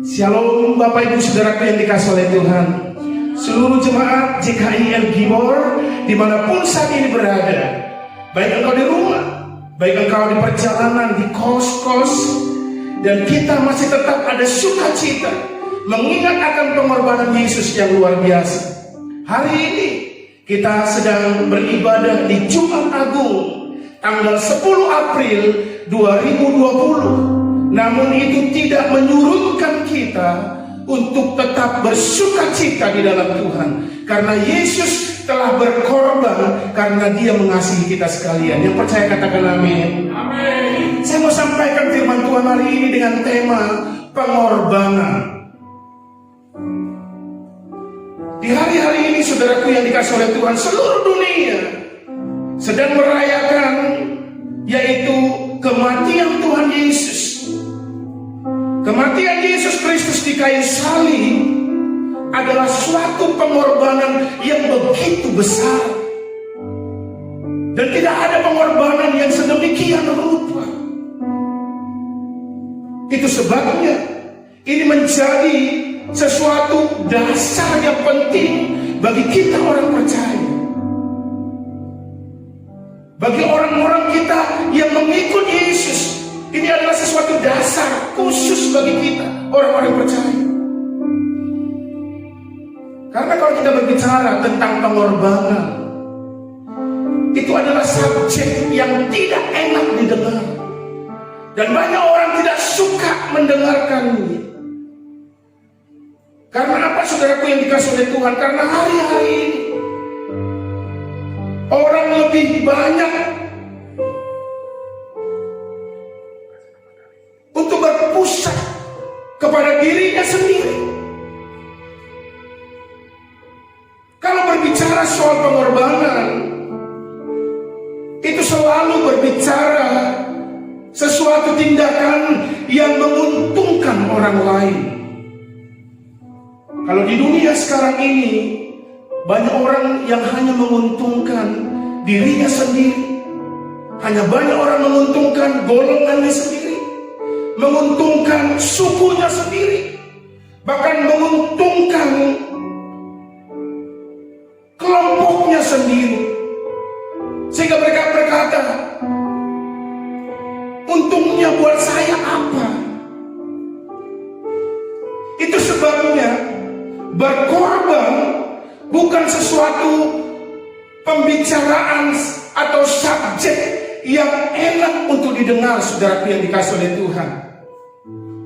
Shalom Bapak Ibu Saudaraku yang dikasihi oleh Tuhan, seluruh jemaat GKI El Gibor dimanapun saat ini berada, baik engkau di rumah, baik engkau di perjalanan, di kos-kos, dan kita masih tetap ada sukacita mengingat akan pengorbanan Yesus yang luar biasa. Hari ini kita sedang beribadah di Jumat Agung tanggal 10 April 2020. Namun itu tidak menyurutkan kita untuk tetap bersukacita di dalam Tuhan, karena Yesus telah berkorban karena Dia mengasihi kita sekalian. Yang percaya katakan amin. Amin. Saya mau sampaikan firman Tuhan hari ini dengan tema pengorbanan. Di hari-hari ini saudaraku yang dikasihi oleh Tuhan, seluruh dunia sedang merayakan yaitu kematian Tuhan Yesus. Kematian Yesus Kristus di kayu salib adalah suatu pengorbanan yang begitu besar, dan tidak ada pengorbanan yang sedemikian rupa. Itu sebabnya ini menjadi sesuatu dasar yang penting bagi kita orang percaya, bagi orang-orang kita yang mengikut Yesus. Ini adalah sesuatu dasar khusus bagi kita orang-orang percaya. Karena kalau kita berbicara tentang pengorbanan, itu adalah subjek yang tidak enak didengar, dan banyak orang tidak suka mendengarkannya. Karena apa saudaraku yang dikasihi oleh Tuhan? Karena hari-hari ini orang lebih banyak untuk berpusat kepada dirinya sendiri. Kalau berbicara soal pengorbanan, itu selalu berbicara sesuatu tindakan yang menguntungkan orang lain. Kalau di dunia sekarang ini, banyak orang yang hanya menguntungkan dirinya sendiri, hanya banyak orang menguntungkan golongannya sendiri, menguntungkan sukunya sendiri, bahkan menguntungkan kelompoknya sendiri. Sehingga mereka berkata, untungnya buat saya apa? Itu sebabnya berkorban bukan sesuatu pembicaraan atau subjek yang enak untuk didengar, saudara yang dikasihi oleh Tuhan.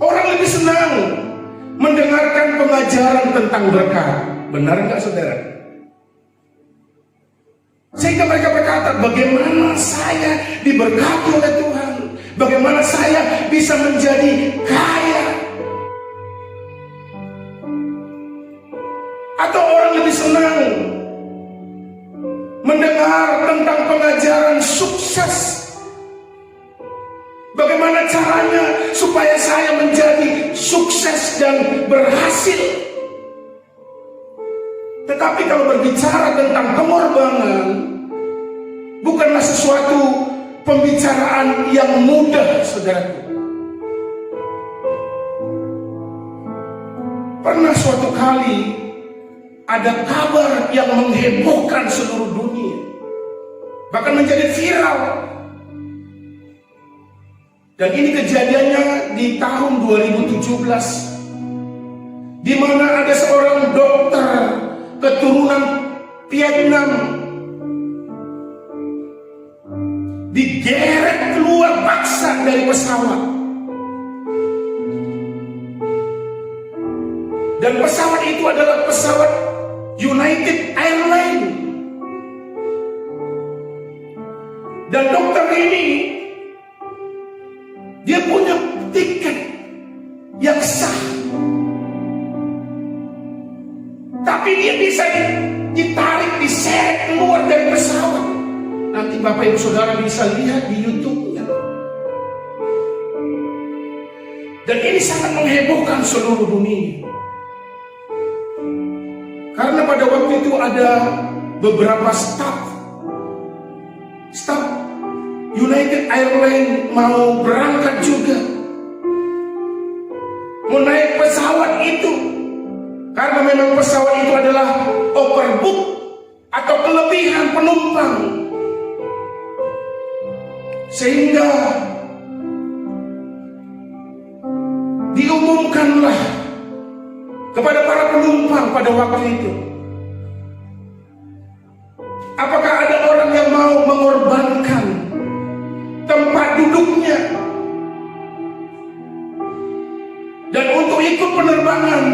Orang lebih senang mendengarkan pengajaran tentang berkat. Benar enggak saudara? Sehingga mereka berkata, bagaimana saya diberkati oleh Tuhan, bagaimana saya bisa menjadi kaya. Atau orang lebih senang mendengar tentang pengajaran sukses. Bagaimana caranya supaya saya menjadi sukses dan berhasil. Tetapi kalau berbicara tentang pengorbanan, bukanlah sesuatu pembicaraan yang mudah, saudaraku. Pernah suatu kali ada kabar yang menghebohkan seluruh dunia, bahkan menjadi viral. Dan ini kejadiannya di tahun 2017, di mana ada seorang dokter keturunan Vietnam digeret keluar paksa dari pesawat. Dan pesawat itu adalah pesawat United Airlines. Dan dokter ini, dia punya tiket yang sah, tapi dia bisa ditarik, diseret keluar dari pesawat. Nanti Bapak Ibu Saudara bisa lihat di YouTube-nya. Dan ini sangat menghebohkan seluruh dunia. Karena pada waktu itu ada beberapa staf United Airlines mau berangkat juga. mau naik pesawat itu, karena memang pesawat itu adalah overbook atau kelebihan penumpang, sehingga diumumkanlah kepada para penumpang pada waktu itu, apakah ada orang yang mau mengorbankan tempat duduknya dan untuk ikut penerbangan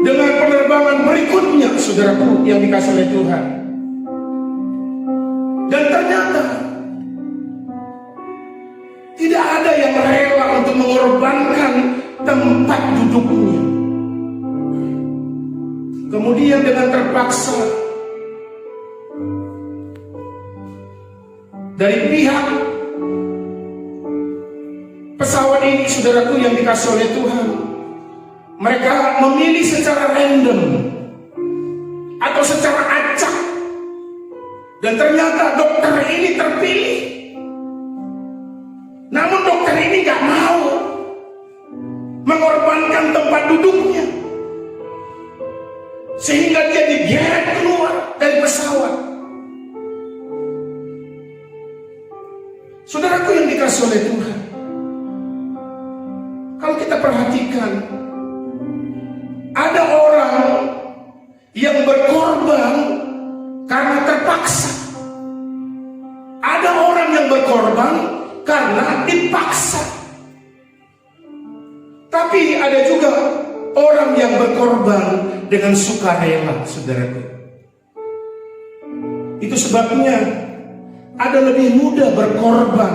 dengan penerbangan berikutnya, saudaraku yang dikasih oleh Tuhan. Dan ternyata tidak ada yang rela untuk mengorbankan tempat duduknya. Kemudian dengan terpaksa dari pihak pesawat ini, saudaraku yang dikasih oleh Tuhan, mereka memilih secara random atau secara acak, dan ternyata dokter ini terpilih. Namun dokter ini gak mau mengorbankan tempat duduknya, sehingga dia digeret keluar dari pesawat. Saudaraku yang dikasih oleh Tuhan, kalau kita perhatikan, ada orang yang berkorban karena terpaksa. Ada orang yang berkorban karena dipaksa. Tapi ada juga orang yang berkorban dengan sukarela, saudaraku. Itu sebabnya ada lebih mudah berkorban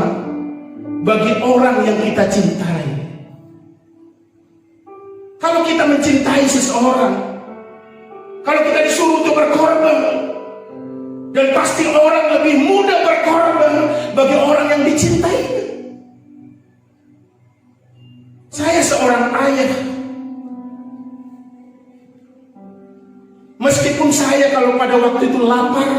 bagi orang yang kita cintai. Kalau kita mencintai seseorang, kalau kita disuruh untuk berkorban, dan pasti orang lebih mudah berkorban bagi orang yang dicintai. Saya seorang ayah. Meskipun saya kalau pada waktu itu lapar,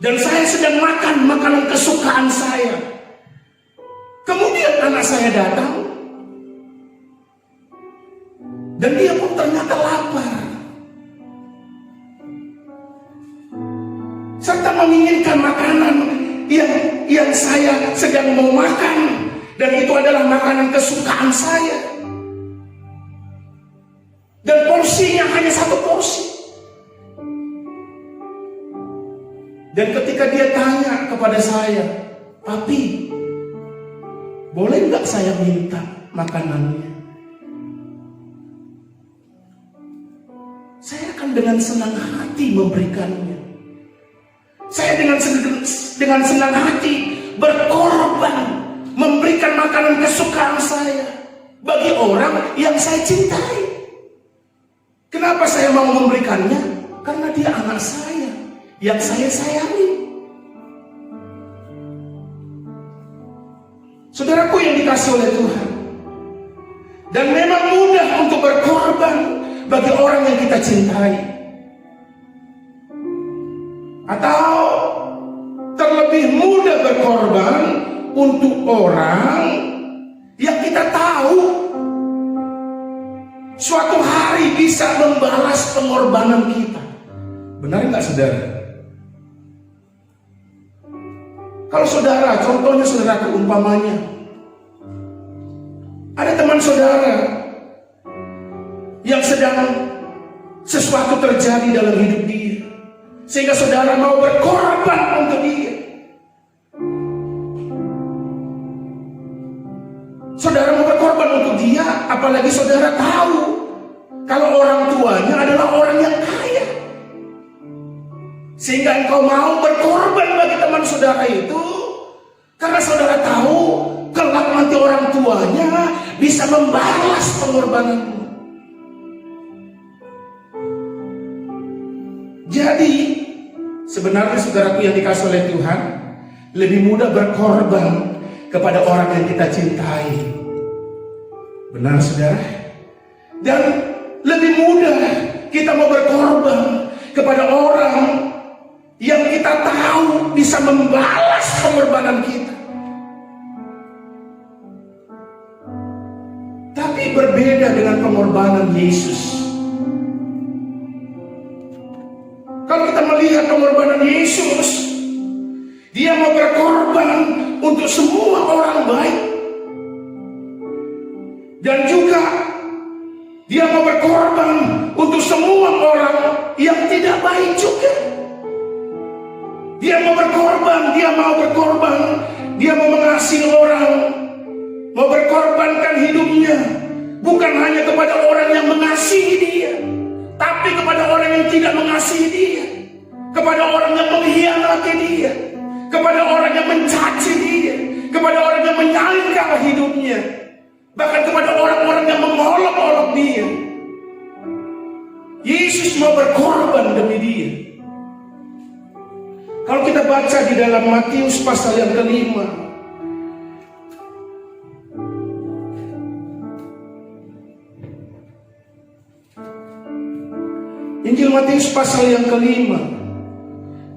dan saya sedang makan makanan kesukaan saya, kemudian anak saya datang, dan dia pun ternyata lapar, serta menginginkan makanan yang saya sedang mau makan, dan itu adalah makanan kesukaan saya, dan porsinya hanya satu porsi. Dan ketika dia tanya kepada saya, "Papi, boleh nggak saya minta makanannya?" Saya akan dengan senang hati memberikannya. Saya dengan senang hati berkorban memberikan makanan kesukaan saya bagi orang yang saya cintai. Kenapa saya mau memberikannya? Karena dia anak saya yang saya sayangi. Saudaraku yang dikasih oleh Tuhan, dan memang mudah untuk berkorban bagi orang yang kita cintai, atau terlebih mudah berkorban untuk orang yang kita tahu suatu hari bisa membalas pengorbanan kita. Benar nggak, saudara? Kalau saudara, contohnya saudara, umpamanya ada teman saudara yang sedang sesuatu terjadi dalam hidup dia, sehingga saudara mau berkorban untuk dia. Saudara mau berkorban untuk dia, apalagi saudara tahu kalau orang tuanya adalah orang yang kaya, sehingga engkau mau berkorban bagi teman saudara itu, karena saudara tahu kelak nanti orang tuanya bisa membalas pengorbananmu. Jadi sebenarnya saudaraku yang dikasih oleh Tuhan, lebih mudah berkorban kepada orang yang kita cintai. Benar, saudara? Dan lebih mudah kita mau berkorban kepada orang yang kita tahu bisa membalas pengorbanan kita. Tetapi berbeda dengan pengorbanan Yesus. Kalau kita melihat pengorbanan Yesus, dia mau berkorban untuk semua orang baik. Dan juga dia mau berkorban untuk semua orang yang tidak baik juga. Dia mau berkorban, dia mau mengasihi orang, mau berkorbankan hidupnya, bukan hanya kepada orang yang mengasihi dia, tapi kepada orang yang tidak mengasihi dia, kepada orang yang mengkhianati dia, kepada orang yang mencaci dia, kepada orang yang menyangkal hidupnya, bahkan kepada orang-orang yang mengolok-olok dia. Yesus mau berkorban demi dia. Kalau kita baca di dalam Matius pasal yang kelima, Injil Matius pasal yang kelima,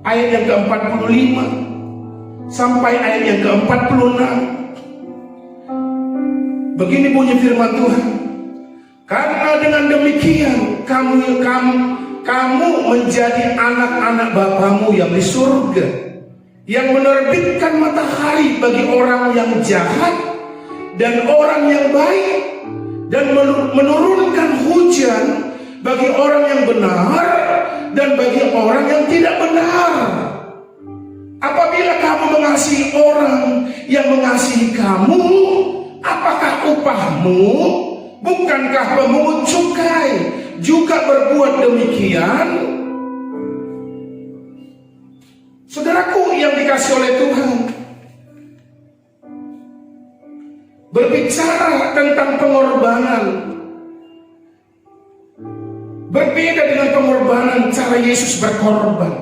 ayat yang ke-45 sampai ayat yang ke-46. Begini bunyi firman Tuhan. Karena dengan demikian kamu menjadi anak-anak Bapamu yang di surga, yang menerbitkan matahari bagi orang yang jahat dan orang yang baik, dan menurunkan hujan bagi orang yang benar dan bagi orang yang tidak benar. Apabila kamu mengasihi orang yang mengasihi kamu, apakah upahmu? Bukankah pemungut cukai juga berbuat demikian? Saudaraku yang dikasihi oleh Tuhan, berbicara tentang pengorbanan, berbeda dengan pengorbanan cara Yesus berkorban.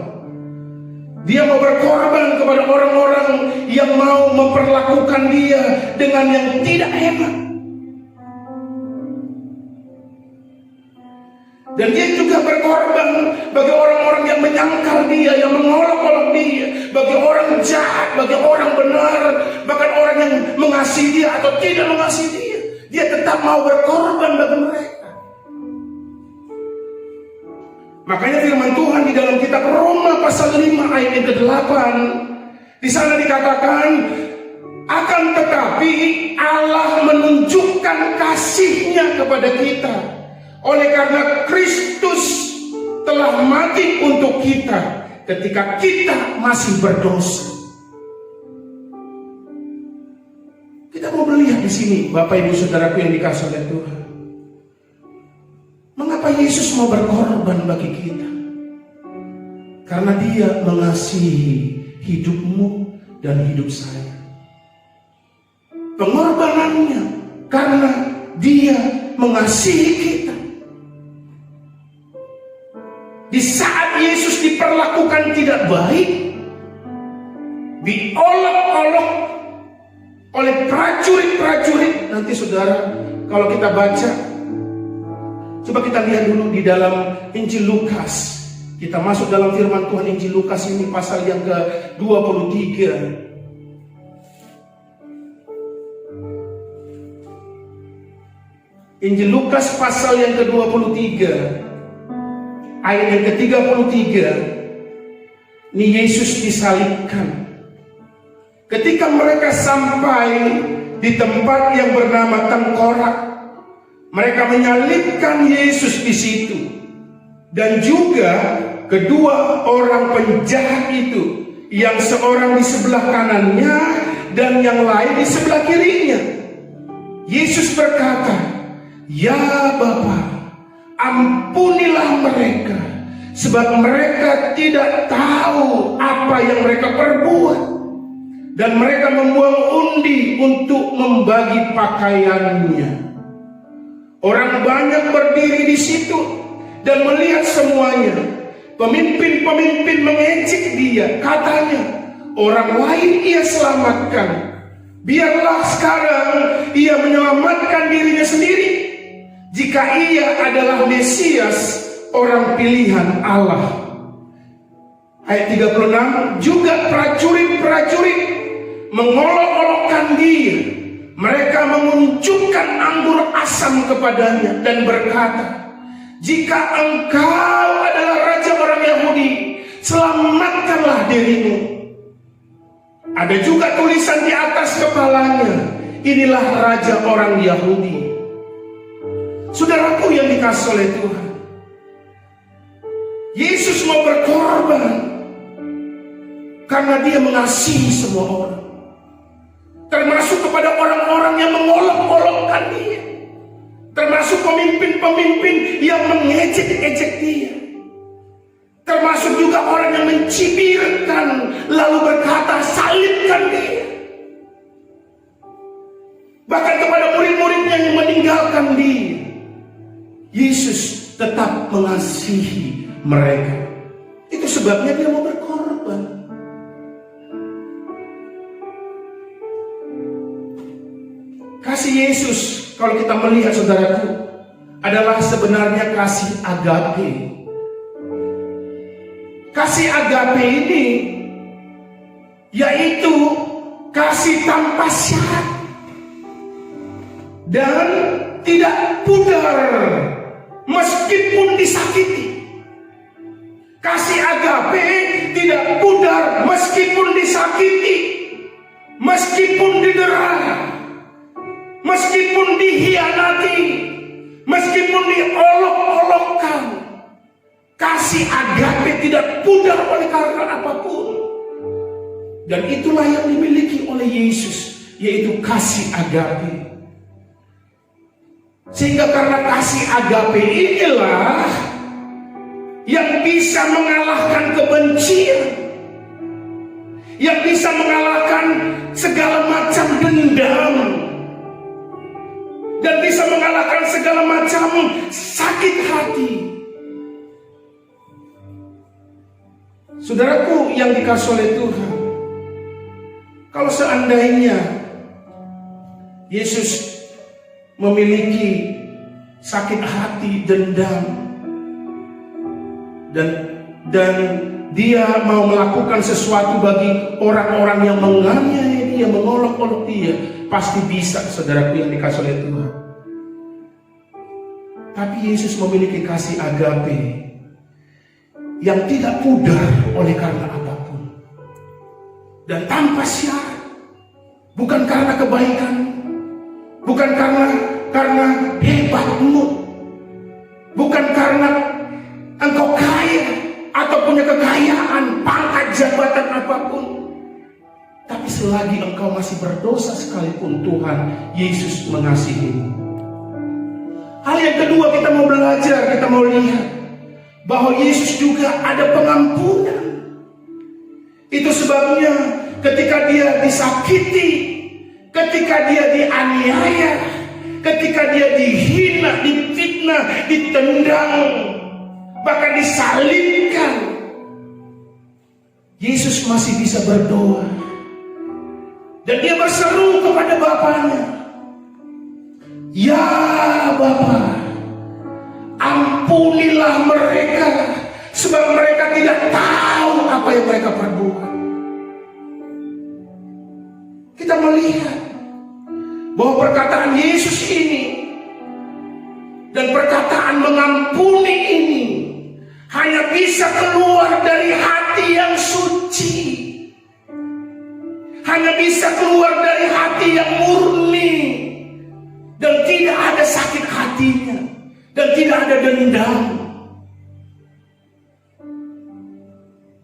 Dia mau berkorban kepada orang-orang yang mau memperlakukan dia dengan yang tidak enak. Dan dia juga berkorban bagi orang-orang yang menyangkal dia, yang mengolok-olok dia, bagi orang jahat, bagi orang benar, bahkan orang yang mengasihi dia atau tidak mengasihi dia. Dia tetap mau berkorban bagi mereka. Makanya firman Tuhan di dalam kitab Roma pasal 5 ayat yang ke-8, di sana dikatakan, akan tetapi Allah menunjukkan kasih-Nya kepada kita oleh karena Kristus telah mati untuk kita ketika kita masih berdosa. Kita mau melihat di sini, Bapak Ibu Saudaraku yang dikasihi oleh Tuhan, mengapa Yesus mau berkorban bagi kita? Karena Dia mengasihi hidupmu dan hidup saya. Pengorbanannya karena Dia mengasihi kita. Di saat Yesus diperlakukan tidak baik, diolok-olok oleh prajurit-prajurit. Nanti saudara, kalau kita baca, coba kita lihat dulu di dalam Injil Lukas. Kita masuk dalam firman Tuhan Injil Lukas ini pasal yang ke-23. Injil Lukas pasal yang ke-23, ayat yang ke-33. Ini Yesus disalibkan. Ketika mereka sampai di tempat yang bernama Tengkorak, mereka menyalibkan Yesus di situ. Dan juga kedua orang penjahat itu, yang seorang di sebelah kanannya dan yang lain di sebelah kirinya. Yesus berkata, "Ya Bapa, ampunilah mereka, sebab mereka tidak tahu apa yang mereka perbuat." Dan mereka membuang undi untuk membagi pakaiannya. Orang banyak berdiri di situ dan melihat semuanya. Pemimpin-pemimpin mengejek dia, katanya, "Orang lain ia selamatkan, biarlah sekarang ia menyelamatkan dirinya sendiri, jika ia adalah Mesias, orang pilihan Allah." Ayat 36, juga prajurit-prajurit mengolok-olokkan dia, Mereka mengunjukkan anggur asam kepadanya dan berkata, "Jika engkau adalah raja orang Yahudi, selamatkanlah dirimu." Ada juga tulisan di atas kepalanya, "Inilah raja orang Yahudi." Saudaraku yang dikasihi oleh Tuhan, Yesus mau berkorban karena dia mengasihi semua orang, termasuk kepada orang-orang yang mengolok-olokkan dia, termasuk pemimpin-pemimpin yang mengejek-ejek dia, termasuk juga orang yang mencibirkan lalu berkata, "Salibkan dia." Bahkan kepada murid-muridnya yang meninggalkan dia, Yesus tetap mengasihi mereka. Itu sebabnya dia mau berkorban. Kasih Yesus, kalau kita melihat saudaraku, adalah sebenarnya kasih agape. Kasih agape ini yaitu kasih tanpa syarat dan tidak pudar meskipun disakiti. Kasih agape tidak pudar meskipun disakiti, meskipun didera, meskipun dihianati, meskipun diolok-olokkan. Kasih agape tidak pudar oleh karena apapun. Dan itulah yang dimiliki oleh Yesus, yaitu kasih agape. Sehingga karena kasih agape inilah yang bisa mengalahkan kebencian, yang bisa mengalahkan segala macam dendam, dan bisa mengalahkan segala macam sakit hati. Saudaraku yang dikasihi oleh Tuhan, kalau seandainya Yesus memiliki sakit hati, dendam, dan dia mau melakukan sesuatu bagi orang-orang yang menganiaya dia, mengolok-olok dia, pasti bisa, saudaraku yang dikasihi oleh Tuhan. Tapi Yesus memiliki kasih agape yang tidak pudar oleh karena apapun, dan tanpa syarat. Bukan karena kebaikan, bukan karena hebatmu, bukan karena engkau kaya atau punya kekayaan, pangkat, jabatan apapun. Tapi selagi engkau masih berdosa sekalipun, Tuhan Yesus mengasihimu. Hal yang kedua, kita mau belajar, kita mau lihat bahwa Yesus juga ada pengampunan. Itu sebabnya ketika dia disakiti, ketika dia dianiaya, ketika dia dihina, difitnah, ditendang, bahkan disalibkan, Yesus masih bisa berdoa. Dan dia berseru kepada Bapanya, "Ya Bapa, ampunilah mereka, sebab mereka tidak tahu apa yang mereka perbuat." Kita melihat bahwa perkataan Yesus ini dan perkataan mengampuni ini hanya bisa keluar dari hati yang suci, hanya bisa keluar dari hati yang murni, dan tidak ada sakit hatinya, dan tidak ada dendam.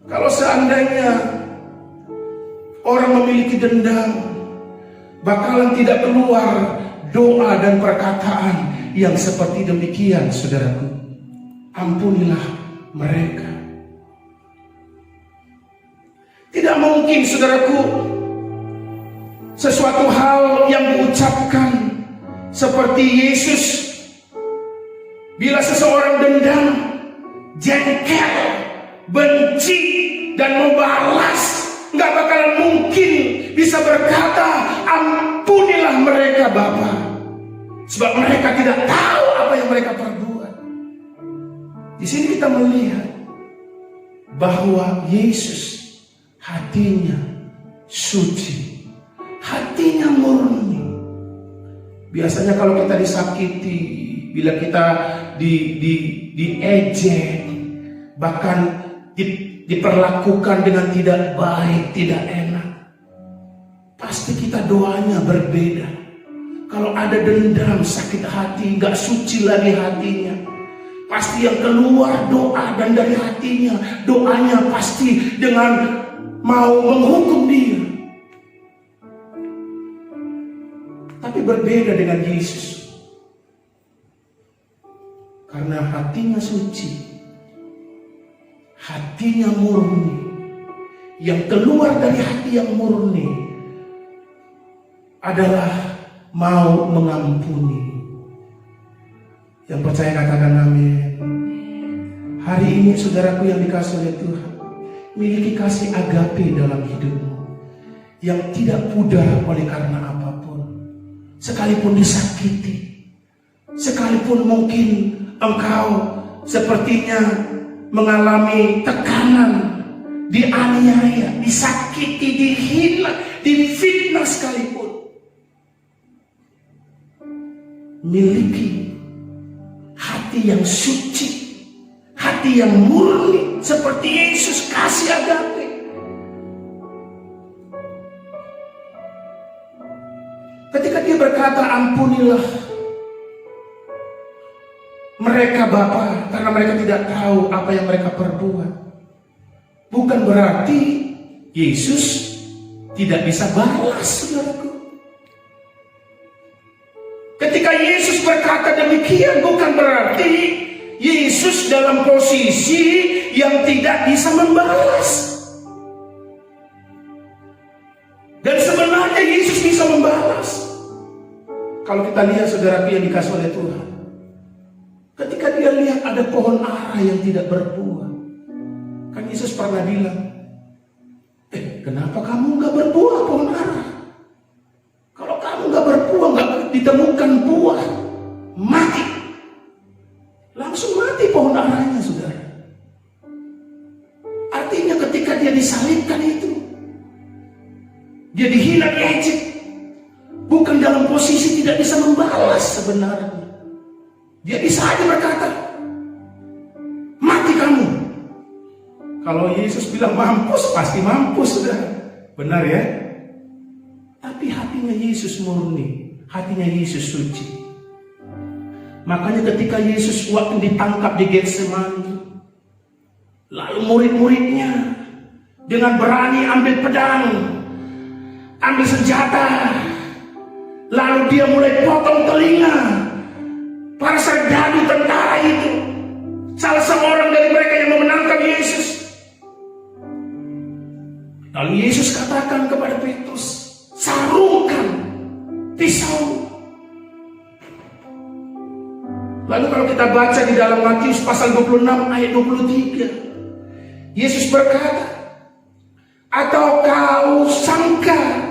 Kalau seandainya orang memiliki dendam, bakalan tidak keluar doa dan perkataan yang seperti demikian, saudaraku. Ampunilah mereka. Tidak mungkin, saudaraku, sesuatu hal yang diucapkan seperti Yesus. Bila seseorang dendam, jengkel, benci, dan mau balas, nggak bakalan mungkin bisa berkata, "Ampunilah mereka Bapa," sebab mereka tidak tahu apa yang mereka perbuat. Di sini kita melihat bahwa Yesus hatinya suci, hatinya murni, Biasanya kalau kita disakiti, bila kita diejek, bahkan diperlakukan dengan tidak baik, tidak enak, pasti kita doanya berbeda. Kalau ada dendam, sakit hati, gak suci lagi hatinya, pasti yang keluar doa, dan dari hatinya doanya pasti dengan mau menghukum dia. Tapi berbeda dengan Yesus, karena hatinya suci, hatinya murni. Yang keluar dari hati yang murni adalah mau mengampuni. Yang percaya katakan amin. Hari ini saudaraku yang dikasihi oleh Tuhan, miliki kasih agape dalam hidupmu yang tidak pudar oleh karena apapun. Sekalipun disakiti, sekalipun mungkin engkau sepertinya mengalami tekanan, dianiaya, disakiti, dihina, difitnah sekalipun, miliki hati yang suci, hati yang murni seperti Yesus kasih agape. Ketika dia berkata, ampunilah mereka Bapa, karena mereka tidak tahu apa yang mereka perbuat, bukan berarti Yesus tidak bisa balas, saudaraku. Ketika Yesus berkata demikian, bukan berarti Yesus dalam posisi yang tidak bisa membalas. Dan sebenarnya Yesus bisa membalas. Kalau kita lihat saudaraku yang dikasih oleh Tuhan, ketika dia lihat ada pohon ara yang tidak berbuah, kan Yesus pernah bilang, kenapa kamu gak berbuah pohon ara? Kalau kamu gak berbuah, gak ditemukan buah, mati. Langsung mati pohon aranya, saudara. Artinya ketika dia disalibkan itu, dia dihina, diejek, bukan dalam posisi tidak bisa membalas sebenarnya. Dia bisa aja berkata, mati kamu. Kalau Yesus bilang mampus, pasti mampus, saudara. Benar ya? Tapi hatinya Yesus murni, hatinya Yesus suci. Makanya ketika Yesus waktu ditangkap di Getsemani, lalu murid-muridnya dengan berani ambil pedang, ambil senjata, lalu dia mulai potong telinga para serdadu tentara itu, salah seorang dari mereka yang memenangkan Yesus. Lalu Yesus katakan kepada Petrus, sarungkan pisau. Lalu kalau kita baca di dalam Matius pasal 26 ayat 23, Yesus berkata, atau kau sangka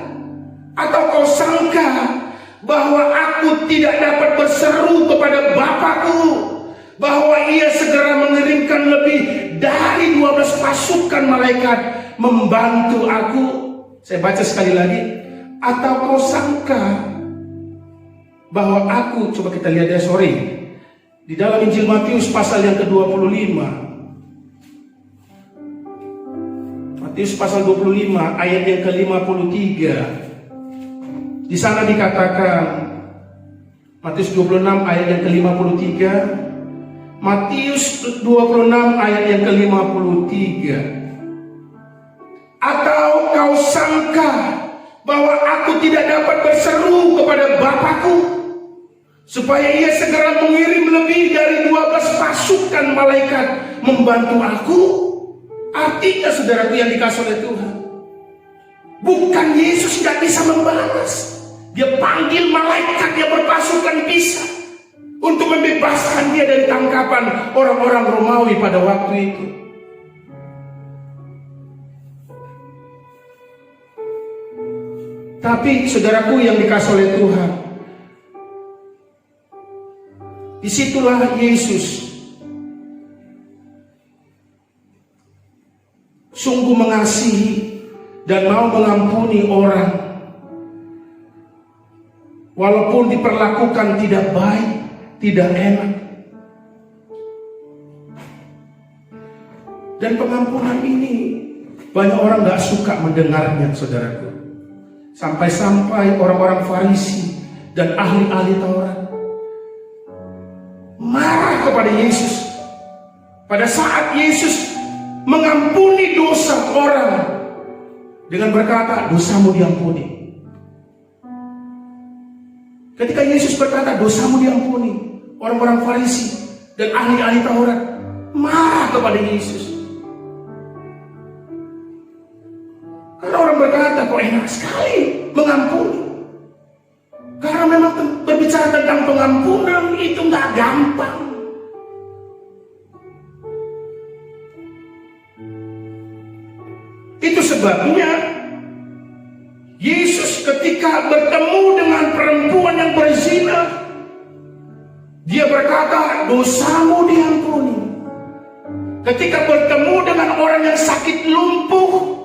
bahwa aku tidak dapat berseru kepada Bapakku bahwa ia segera mengirimkan lebih dari 12 pasukan malaikat membantu aku? Saya baca sekali lagi. Atau kau sangka bahwa aku, coba kita lihat ya, di dalam Injil Matius pasal yang ke-25, Matius pasal 25 ayat yang ke-53. Di sana dikatakan, Matius 26 ayat yang ke-53, Matius 26 ayat yang ke-53. Atau kau sangka bahwa aku tidak dapat berseru kepada Bapakku supaya ia segera mengirim lebih dari 12 pasukan malaikat membantu aku? Artinya saudaraku yang dikasih oleh Tuhan, bukan Yesus tidak bisa membalas. Dia panggil malaikat, dia berpasukan bisa untuk membebaskan dia dari tangkapan orang-orang Romawi pada waktu itu. Tapi saudaraku yang dikasih oleh Tuhan, disitulah Yesus sungguh mengasihi dan mau mengampuni orang walaupun diperlakukan tidak baik, tidak enak. Dan pengampunan ini banyak orang gak suka mendengarnya, saudaraku. Sampai-sampai orang-orang Farisi dan ahli-ahli Taurat marah kepada Yesus pada saat Yesus mengampuni dosa orang dengan berkata, dosamu diampuni. Ketika Yesus berkata, dosamu diampuni, orang-orang Farisi dan ahli-ahli Taurat marah kepada Yesus. Karena orang berkata, kok enak sekali mengampuni. Karena memang berbicara tentang pengampunan itu nggak gampang. Itu sebabnya Yesus ketika bertemu dengan perempuan yang berzina, dia berkata, dosamu diampuni. Ketika bertemu dengan orang yang sakit lumpuh,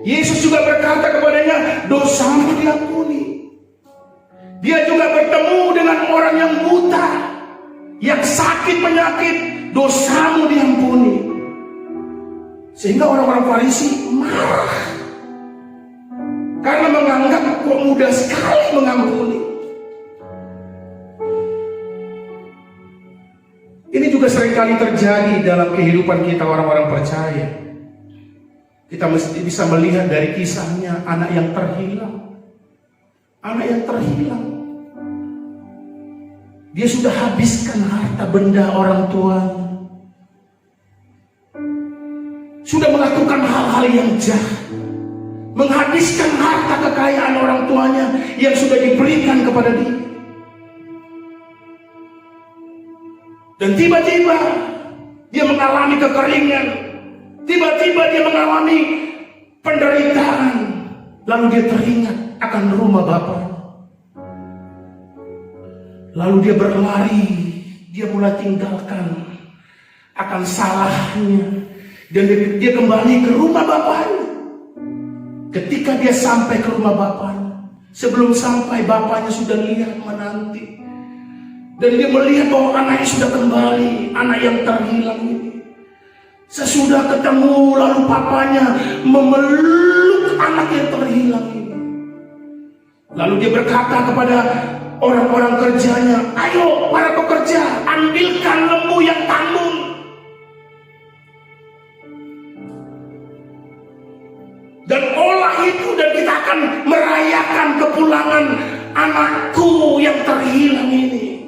Yesus juga berkata kepadanya, dosamu diampuni. Dia juga bertemu dengan orang yang buta, yang sakit penyakit, dosamu diampuni. Sehingga orang-orang Farisi marah karena menganggap kok mudah sekali mengampuni. Ini juga seringkali terjadi dalam kehidupan kita orang-orang percaya. Kita mesti bisa melihat dari kisahnya anak yang terhilang. Anak yang terhilang. Dia sudah habiskan harta benda orang tuanya. Sudah melakukan hal-hal yang jahat. Menghabiskan harta kekayaan orang tuanya yang sudah diberikan kepada dia. Dan tiba-tiba dia mengalami kekeringan. Tiba-tiba dia mengalami penderitaan. Lalu dia teringat akan rumah bapaknya. Lalu dia berlari. Dia mulai tinggalkan akan salahnya. Dan dia kembali ke rumah bapaknya. Ketika dia sampai ke rumah bapaknya, sebelum sampai bapaknya sudah lihat menanti. Dan dia melihat bahwa anaknya sudah kembali, anak yang terhilang ini. Sesudah ketemu, lalu papanya memeluk anak yang terhilang ini. Lalu dia berkata kepada orang-orang kerjanya, ayo para pekerja, ambilkan lembu yang tandung. Dan olah itu, dan kita akan merayakan kepulangan anakku yang terhilang ini.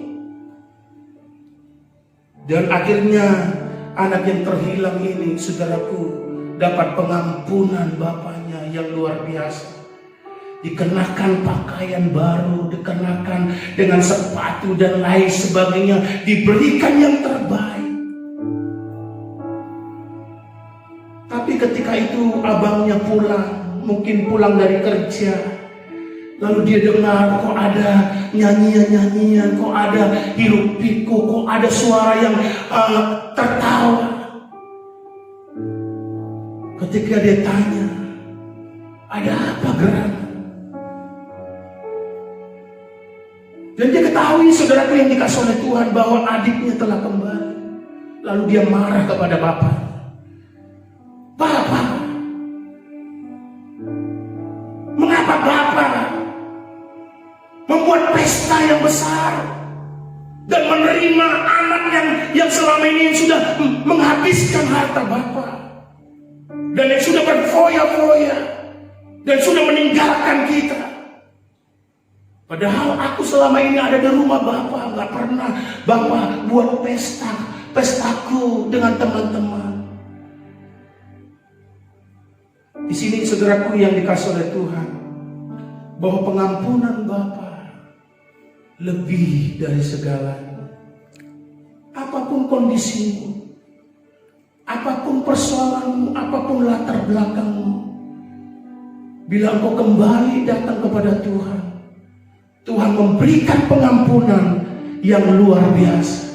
Dan akhirnya anak yang terhilang ini, saudaraku, dapat pengampunan bapaknya yang luar biasa. Dikenakan pakaian baru, dikenakan dengan sepatu dan lain sebagainya, diberikan yang terbaik. Tapi ketika itu abangnya pulang, mungkin pulang dari kerja, lalu dia dengar kok ada nyanyian-nyanyian, kok ada hiruk pikuk, kok ada suara yang tertawa. Ketika dia tanya, ada apa gerangan? Dan dia ketahui, saudaraku yang dikasih oleh Tuhan, bahwa adiknya telah kembali. Lalu dia marah kepada bapak. Bapak, mengapa bapak membuat pesta yang besar dan menerima anak yang selama ini yang sudah menghabiskan harta bapak dan yang sudah berfoya-foya dan sudah meninggalkan kita? Padahal aku selama ini ada di rumah bapak, nggak pernah bapak buat pestaku dengan teman-teman. Di sini saudaraku yang dikasih oleh Tuhan, bahwa pengampunan Bapa lebih dari segalanya. Apapun kondisimu, apapun persoalanmu, apapun latar belakangmu, bila engkau kembali datang kepada Tuhan, Tuhan memberikan pengampunan yang luar biasa.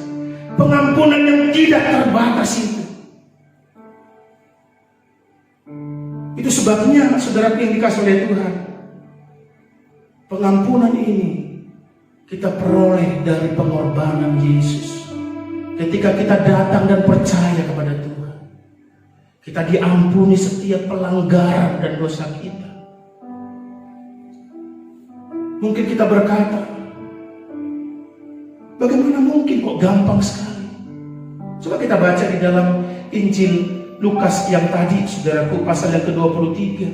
Pengampunan yang tidak terbatas itu. Itu sebabnya saudara yang dikasih oleh Tuhan, pengampunan ini kita peroleh dari pengorbanan Yesus. Ketika kita datang dan percaya kepada Tuhan, kita diampuni setiap pelanggaran dan dosa kita. Mungkin kita berkata, bagaimana mungkin, kok gampang sekali. Coba kita baca di dalam Injil Lukas yang tadi, saudaraku, pasal yang ke-23.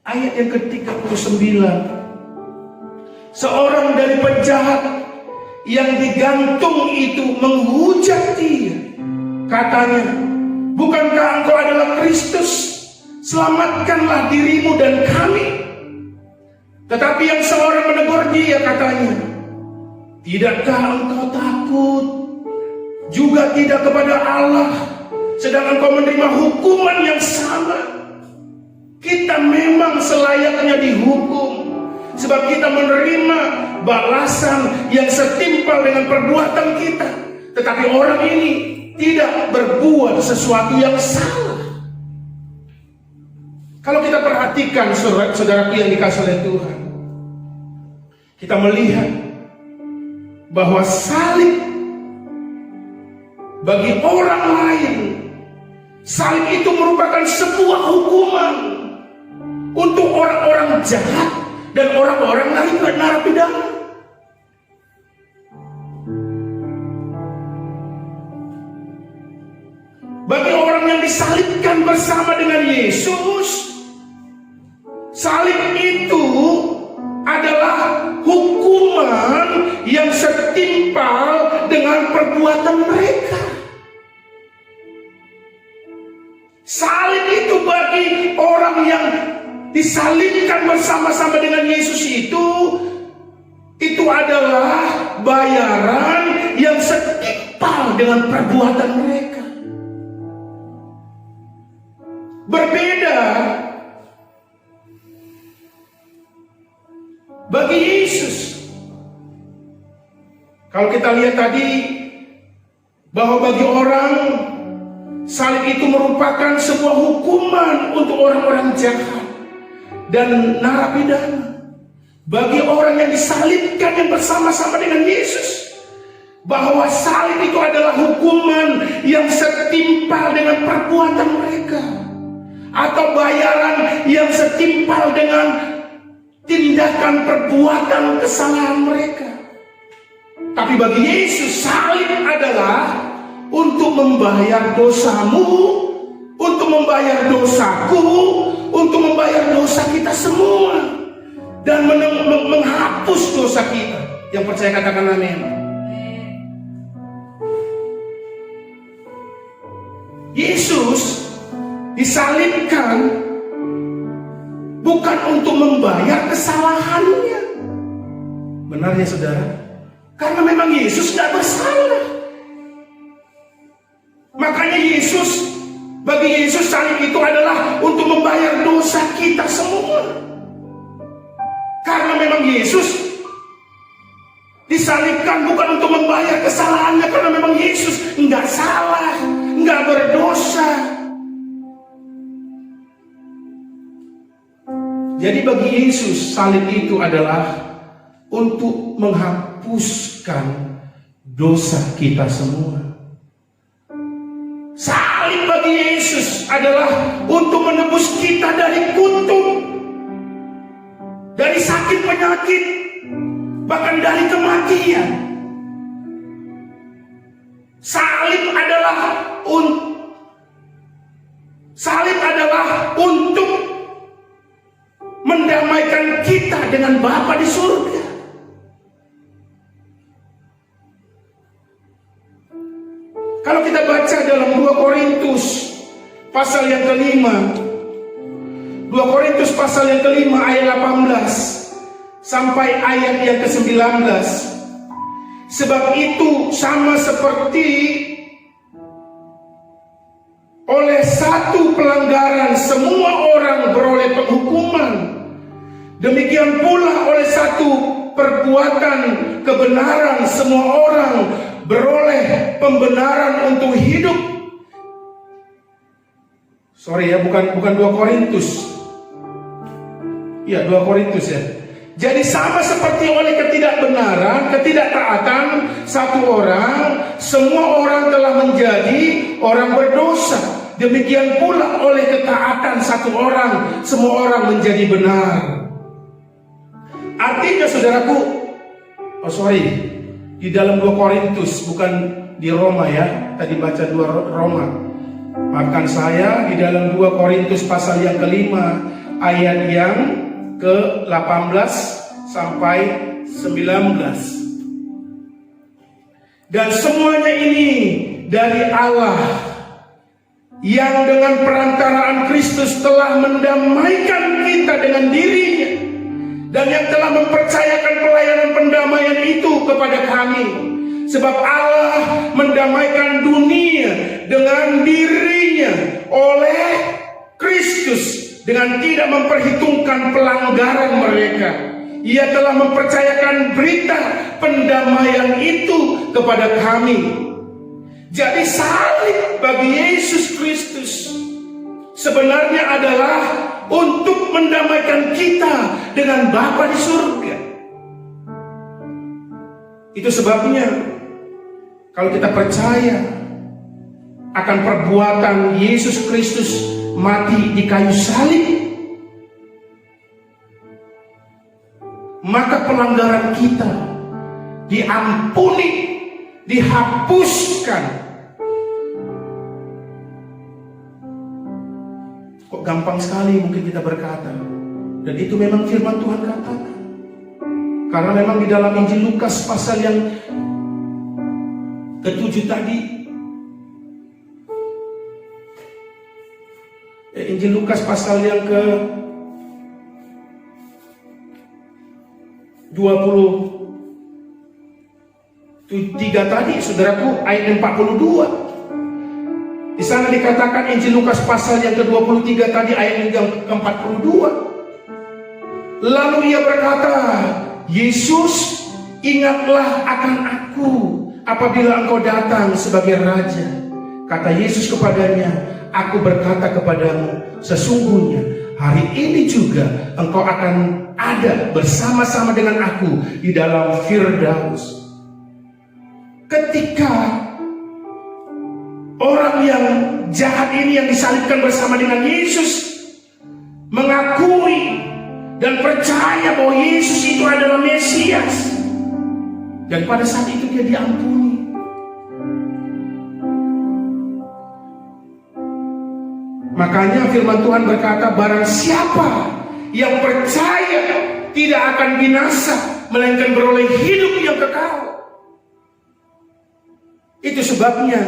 Ayat yang ke-39. Seorang dari penjahat yang digantung itu menghujat dia. Katanya, bukankah engkau adalah Kristus? Selamatkanlah dirimu dan kami. Tetapi yang seorang menegur dia, katanya, tidakkah engkau takut juga tidak kepada Allah, sedang engkau menerima hukuman yang sama? Kita memang selayaknya dihukum, sebab kita menerima balasan yang setimpal dengan perbuatan kita. Tetapi orang ini tidak berbuat sesuatu yang salah. Kalau kita perhatikan, saudaraku yang dikasihi oleh Tuhan, kita melihat bahwa salib bagi orang lain, salib itu merupakan sebuah hukuman untuk orang-orang jahat dan orang-orang lain narapidana. Bagi orang yang disalibkan bersama dengan Yesus, salib itu adalah hukuman yang setimpal dengan perbuatan mereka. Salib itu bagi orang yang disalibkan bersama-sama dengan Yesus itu adalah bayaran yang setimpal dengan perbuatan mereka. Berbeda bagi Yesus. Kalau kita lihat tadi bahwa bagi orang, salib itu merupakan sebuah hukuman untuk orang-orang jahat dan narapidana. Bagi orang yang disalibkan yang bersama-sama dengan Yesus, bahwa salib itu adalah hukuman yang setimpal dengan perbuatan mereka, atau bayaran yang setimpal dengan tindakan perbuatan kesalahan mereka. Tapi bagi Yesus, salib adalah untuk membayar dosamu, untuk membayar dosaku, untuk membayar dosa kita semua, dan menghapus dosa kita. Yang percaya katakan amin. Yesus disalibkan bukan untuk membayar kesalahannya. Benar ya saudara? Karena memang Yesus tidak bersalah. Makanya bagi Yesus salib itu adalah untuk membayar dosa kita semua. Karena memang Yesus disalibkan bukan untuk membayar kesalahannya, karena memang Yesus enggak salah, enggak berdosa. Jadi bagi Yesus salib itu adalah untuk menghapuskan dosa kita semua. Salib bagi Yesus adalah untuk menebus kita dari kutuk, dari sakit penyakit, bahkan dari kematian. Salib adalah untuk mendamaikan kita dengan Bapa di surga. Kalau kita baca dalam 2 Korintus pasal yang ke-5, 2 Korintus pasal yang ke-5 ayat 18 sampai ayat yang ke-19. Sebab itu sama seperti oleh satu pelanggaran semua orang beroleh penghukuman, demikian pula oleh satu perbuatan kebenaran semua orang beroleh pembenaran untuk hidup. Sorry ya, bukan 2 Korintus. Iya, 2 Korintus ya. Jadi sama seperti oleh ketidakbenaran, ketidaktaatan satu orang, semua orang telah menjadi orang berdosa. Demikian pula oleh ketaatan satu orang, semua orang menjadi benar. Artinya saudaraku, di dalam 2 Korintus, bukan di Roma ya, tadi baca 2 Roma. Maafkan saya, di dalam 2 Korintus pasal yang kelima, ayat yang ke-18 sampai 19. Dan semuanya ini dari Allah, yang dengan perantaraan Kristus telah mendamaikan kita dengan dirinya, dan yang telah mempercayakan pelayanan pendamaian itu kepada kami. Sebab Allah mendamaikan dunia dengan dirinya oleh Kristus, dengan tidak memperhitungkan pelanggaran mereka. Ia telah mempercayakan berita pendamaian itu kepada kami. Jadi salib bagi Yesus Kristus sebenarnya adalah untuk mendamaikan kita dengan Bapa di surga. Itu sebabnya kalau kita percaya akan perbuatan Yesus Kristus mati di kayu salib, maka pelanggaran kita diampuni, dihapuskan. Kok gampang sekali mungkin kita berkata, dan itu memang firman Tuhan katakan. Karena memang di dalam Injil Lukas pasal yang ke-7 tadi, Injil Lukas pasal yang ke-23 tadi, saudaraku, ayat 42. Di sana dikatakan Injil Lukas pasal yang ke-23 tadi, ayat yang ke-42. Lalu ia berkata, Yesus, ingatlah akan aku apabila engkau datang sebagai raja. Kata Yesus kepadanya, aku berkata kepadamu, sesungguhnya hari ini juga engkau akan ada bersama-sama dengan aku di dalam Firdaus. Ketika orang yang jahat ini yang disalibkan bersama dengan Yesus mengakui dan percaya bahwa Yesus itu adalah Mesias, dan pada saat itu dia diampuni. Makanya firman Tuhan berkata, barang siapa yang percaya tidak akan binasa, melainkan beroleh hidup yang kekal. Itu sebabnya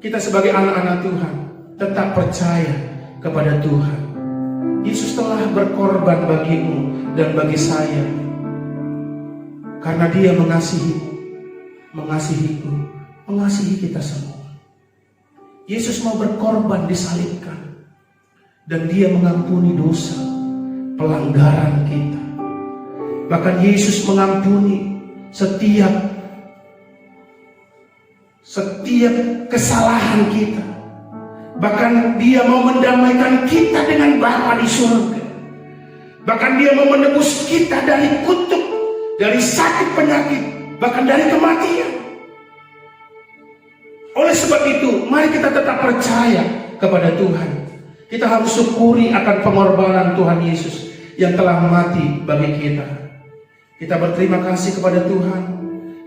kita sebagai anak-anak Tuhan tetap percaya kepada Tuhan. Yesus telah berkorban bagimu dan bagi saya, karena dia mengasihimu, mengasihiku, mengasihi kita semua. Yesus mau berkorban, disalibkan, dan dia mengampuni dosa, pelanggaran kita. Bahkan Yesus mengampuni setiap kesalahan kita. Bahkan dia mau mendamaikan kita dengan Bapa di surga. Bahkan dia mau menebus kita dari kutuk, dari sakit penyakit, bahkan dari kematian. Oleh sebab itu, mari kita tetap percaya kepada Tuhan. Kita harus syukuri akan pengorbanan Tuhan Yesus yang telah mati bagi kita. Kita berterima kasih kepada Tuhan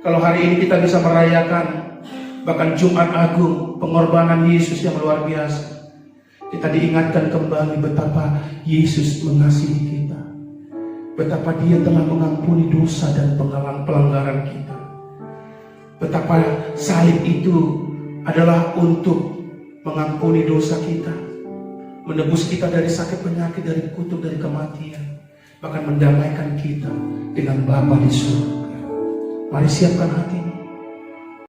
kalau hari ini kita bisa merayakan bahkan Jumat Agung, pengorbanan Yesus yang luar biasa. Kita diingatkan kembali betapa Yesus mengasihi kita, betapa dia telah mengampuni dosa dan pelanggaran kita, betapa salib itu adalah untuk mengampuni dosa kita, menebus kita dari sakit penyakit, dari kutuk, dari kematian, bahkan mendamaikan kita dengan Bapa di surga. Mari siapkan hati